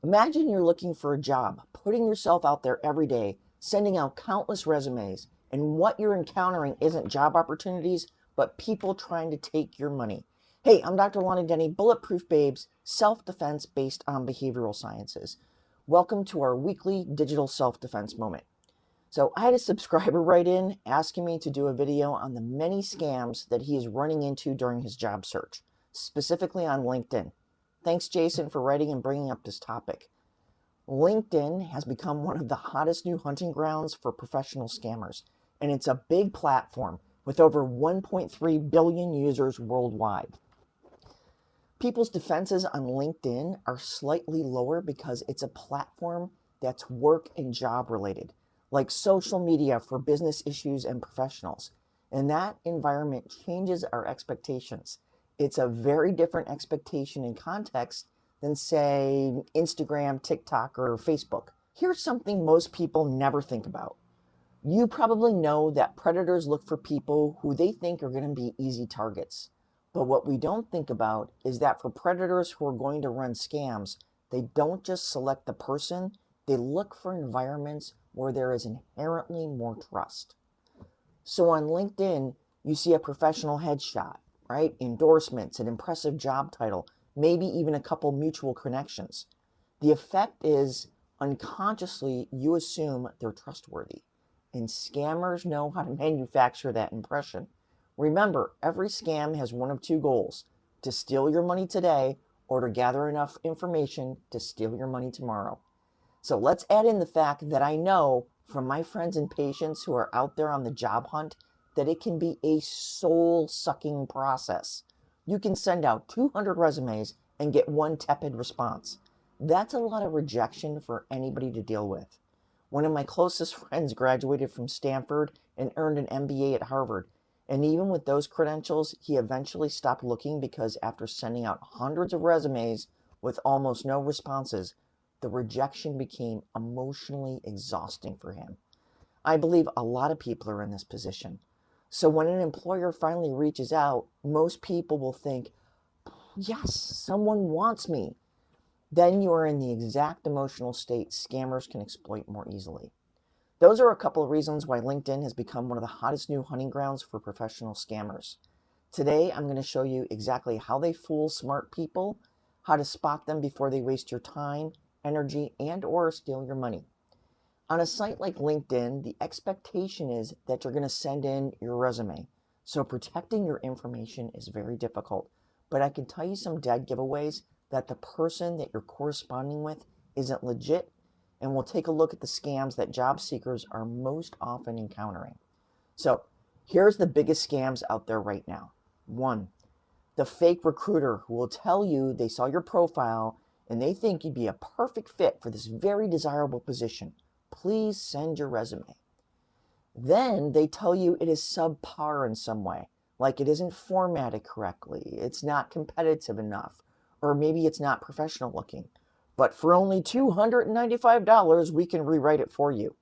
Imagine you're looking for a job, putting yourself out there every day, sending out countless resumes, and what you're encountering isn't job opportunities, but people trying to take your money. Hey, I'm Dr. Lonnie Denny, Bulletproof Babes, self-defense based on behavioral sciences. Welcome to our weekly digital self-defense moment. So I had a subscriber write in asking me to do a video on the many scams that he is running into during his job search, specifically on LinkedIn. Thanks, Jason, for writing and bringing up this topic. LinkedIn has become one of the hottest new hunting grounds for professional scammers, and it's a big platform with over 1.3 billion users worldwide. People's defenses on LinkedIn are slightly lower because it's a platform that's work and job related, like social media for business issues and professionals. And that environment changes our expectations. It's a very different expectation and context than, say, Instagram, TikTok, or Facebook. Here's something most people never think about. You probably know that predators look for people who they think are going to be easy targets. But what we don't think about is that for predators who are going to run scams, they don't just select the person, they look for environments where there is inherently more trust. So on LinkedIn, you see a professional headshot, right? Endorsements, an impressive job title, maybe even a couple mutual connections. The effect is unconsciously you assume they're trustworthy. And scammers know how to manufacture that impression. Remember, every scam has one of two goals: to steal your money today or to gather enough information to steal your money tomorrow. So let's add in the fact that I know from my friends and patients who are out there on the job hunt that it can be a soul-sucking process. You can send out 200 resumes and get one tepid response. That's a lot of rejection for anybody to deal with. One of my closest friends graduated from Stanford and earned an MBA at Harvard. And even with those credentials, he eventually stopped looking because after sending out hundreds of resumes with almost no responses, the rejection became emotionally exhausting for him. I believe a lot of people are in this position. So when an employer finally reaches out, most people will think, yes, someone wants me. Then you are in the exact emotional state scammers can exploit more easily. Those are a couple of reasons why LinkedIn has become one of the hottest new hunting grounds for professional scammers. Today, I'm going to show you exactly how they fool smart people, how to spot them before they waste your time, energy, and/or steal your money. On a site like LinkedIn, the expectation is that you're going to send in your resume. So protecting your information is very difficult. But I can tell you some dead giveaways that the person that you're corresponding with isn't legit, and we'll take a look at the scams that job seekers are most often encountering. So here's the biggest scams out there right now. 1, the fake recruiter who will tell you they saw your profile and they think you'd be a perfect fit for this very desirable position. Please send your resume. Then they tell you it is subpar in some way, like it isn't formatted correctly, it's not competitive enough, or maybe it's not professional looking. But for only $295, we can rewrite it for you.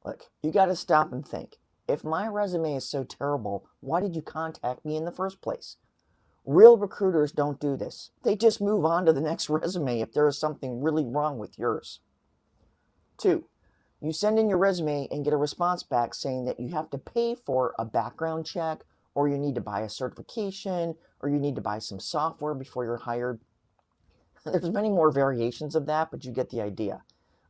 Look, you got to stop and think. If my resume is so terrible, why did you contact me in the first place? Real recruiters don't do this. They just move on to the next resume if there is something really wrong with yours. 2, you send in your resume and get a response back saying that you have to pay for a background check, or you need to buy a certification, or you need to buy some software before you're hired. There's many more variations of that, but you get the idea.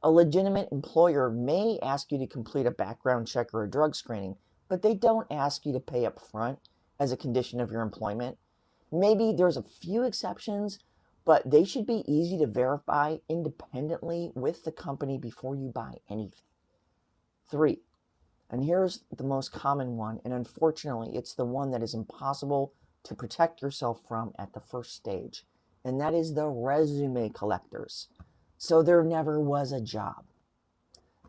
A legitimate employer may ask you to complete a background check or a drug screening, but they don't ask you to pay up front as a condition of your employment. Maybe there's a few exceptions, but they should be easy to verify independently with the company before you buy anything. 3, and here's the most common one, and unfortunately it's the one that is impossible to protect yourself from at the first stage, and that is the resume collectors. So there never was a job.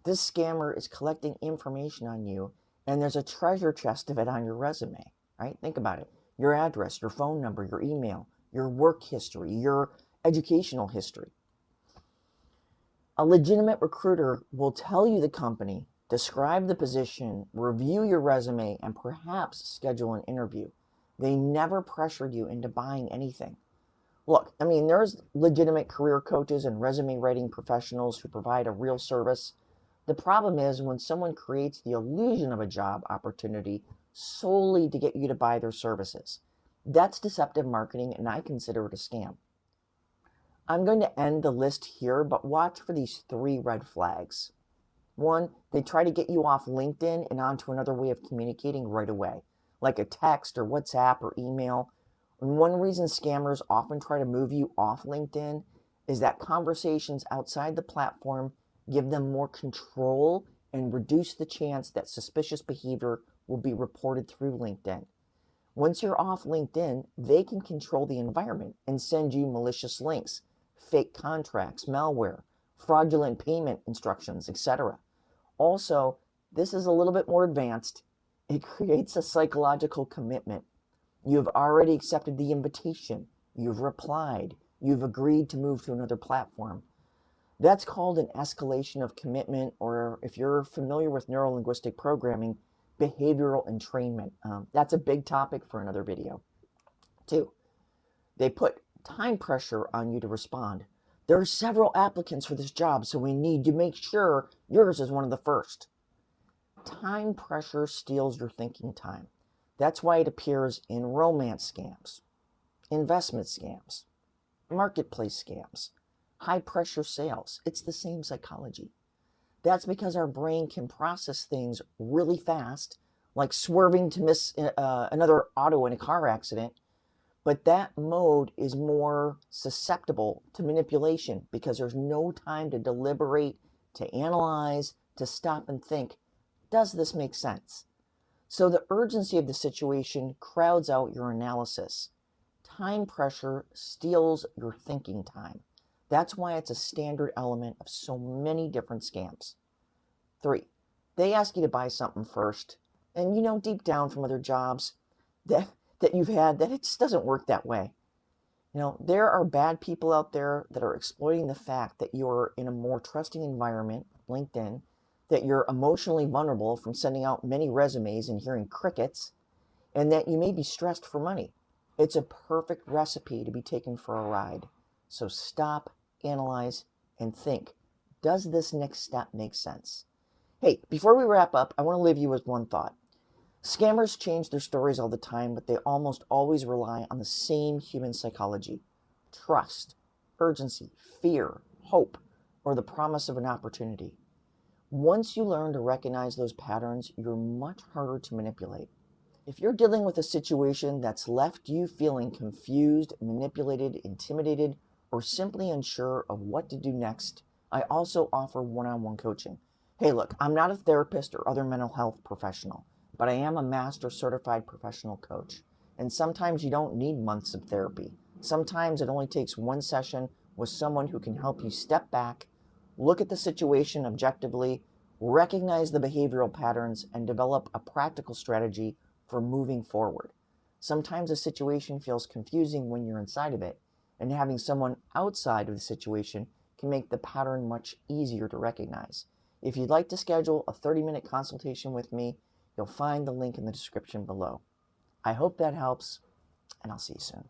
This scammer is collecting information on you, and there's a treasure chest of it on your resume, right? Think about it. Your address, your phone number, your email, your work history, your educational history. A legitimate recruiter will tell you the company, describe the position, review your resume, and perhaps schedule an interview. They never pressure you into buying anything. Look, I mean, there's legitimate career coaches and resume writing professionals who provide a real service. The problem is when someone creates the illusion of a job opportunity solely to get you to buy their services. That's deceptive marketing, and I consider it a scam. I'm going to end the list here, but watch for these 3 red flags. 1, they try to get you off LinkedIn and onto another way of communicating right away, like a text or WhatsApp or email. And one reason scammers often try to move you off LinkedIn is that conversations outside the platform give them more control and reduce the chance that suspicious behavior will be reported through LinkedIn. Once you're off LinkedIn, they can control the environment and send you malicious links, fake contracts, malware, fraudulent payment instructions, etc. Also, this is a little bit more advanced. It creates a psychological commitment. You've already accepted the invitation. You've replied. You've agreed to move to another platform. That's called an escalation of commitment, or if you're familiar with neurolinguistic programming, behavioral entrainment. That's a big topic for another video. 2, they put time pressure on you to respond. There are several applicants for this job, so we need to make sure yours is one of the first. Time pressure steals your thinking time. That's why it appears in romance scams, investment scams, marketplace scams, high pressure sales. It's the same psychology. That's because our brain can process things really fast, like swerving to miss another auto in a car accident. But that mode is more susceptible to manipulation because there's no time to deliberate, to analyze, to stop and think, does this make sense? So the urgency of the situation crowds out your analysis. Time pressure steals your thinking time. That's why it's a standard element of so many different scams. 3, they ask you to buy something first, and you know deep down from other jobs that you've had that it just doesn't work that way. You know, there are bad people out there that are exploiting the fact that you're in a more trusting environment, LinkedIn, that you're emotionally vulnerable from sending out many resumes and hearing crickets, and that you may be stressed for money. It's a perfect recipe to be taken for a ride. So stop, analyze, and think, does this next step make sense? Hey, before we wrap up, I want to leave you with one thought. Scammers change their stories all the time, but they almost always rely on the same human psychology: trust, urgency, fear, hope, or the promise of an opportunity. Once you learn to recognize those patterns, you're much harder to manipulate. If you're dealing with a situation that's left you feeling confused, manipulated, intimidated, or simply unsure of what to do next, I also offer one-on-one coaching. Hey, look, I'm not a therapist or other mental health professional, but I am a master certified professional coach. And sometimes you don't need months of therapy. Sometimes it only takes one session with someone who can help you step back, look at the situation objectively, recognize the behavioral patterns, and develop a practical strategy for moving forward. Sometimes a situation feels confusing when you're inside of it, and having someone outside of the situation can make the pattern much easier to recognize. If you'd like to schedule a 30-minute consultation with me, you'll find the link in the description below. I hope that helps, and I'll see you soon.